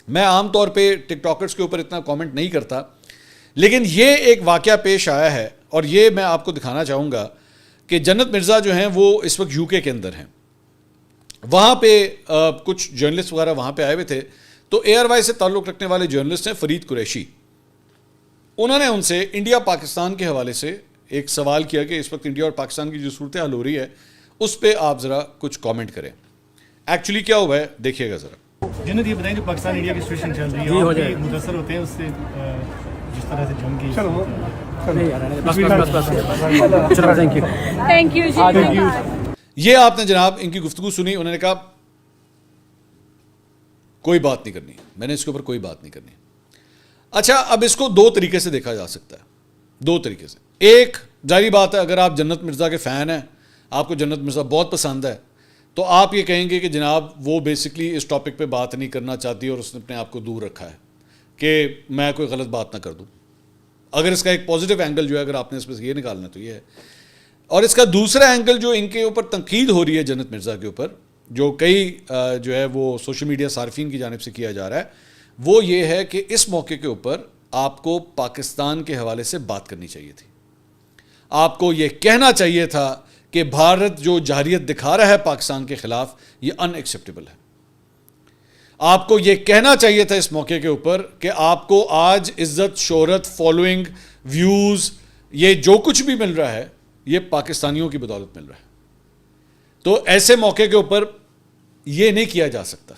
میں عام طور پہ ٹک ٹاکرز کے اوپر اتنا کامنٹ نہیں کرتا، لیکن یہ ایک واقعہ پیش آیا ہے اور یہ میں آپ کو دکھانا چاہوں گا کہ جنت مرزا جو ہیں وہ اس وقت یو کے اندر ہیں. وہاں پہ کچھ جرنلسٹ وغیرہ وہاں پہ آئے ہوئے تھے، تو اے آر وائی سے تعلق رکھنے والے جرنلسٹ ہیں فرید قریشی. انہوں نے ان سے انڈیا پاکستان کے حوالے سے ایک سوال کیا کہ اس وقت انڈیا اور پاکستان کی جو صورتحال ہو رہی ہے اس پہ آپ ذرا کچھ کامنٹ کریں. ایکچولی کیا ہوا ہے دیکھیے گا ذرا. جنت یہ بتائیں جو پاکستان انڈیا کی سچویشن چل رہی ہے، آپ بھی متاثر ہوتے ہیں اس سے جس طرح سے جنگ کی؟ Thank you. یہ آپ نے جناب ان کی گفتگو سنی، انہوں نے کہا کوئی بات نہیں کرنی، میں نے اس کے اوپر کوئی بات نہیں کرنی. اچھا، اب اس کو دو طریقے سے دیکھا جا سکتا ہے، دو طریقے سے. ایک، ظاہری بات ہے اگر آپ جنت مرزا کے فین ہیں، آپ کو جنت مرزا بہت پسند ہے، تو آپ یہ کہیں گے کہ جناب وہ بیسکلی اس ٹاپک پہ بات نہیں کرنا چاہتی اور اس نے اپنے آپ کو دور رکھا ہے کہ میں کوئی غلط بات نہ کر دوں. اگر اس کا ایک پازیٹیو اینگل جو ہے اگر آپ نے اس میں سے یہ نکالنا تو یہ ہے. اور اس کا دوسرا اینگل جو ان کے اوپر تنقید ہو رہی ہے جنت مرزا کے اوپر، جو کئی جو ہے وہ سوشل میڈیا صارفین کی جانب سے کیا جا رہا ہے، وہ یہ ہے کہ اس موقع کے اوپر آپ کو پاکستان کے حوالے سے بات کرنی چاہیے تھی. آپ کو یہ کہنا چاہیے تھا کہ بھارت جو جارحیت دکھا رہا ہے پاکستان کے خلاف یہ ان ایکسیپٹیبل ہے. آپ کو یہ کہنا چاہیے تھا اس موقع کے اوپر کہ آپ کو آج عزت، شہرت، فالوئنگ، ویوز، یہ جو کچھ بھی مل رہا ہے یہ پاکستانیوں کی بدولت مل رہا ہے. تو ایسے موقع کے اوپر یہ نہیں کیا جا سکتا.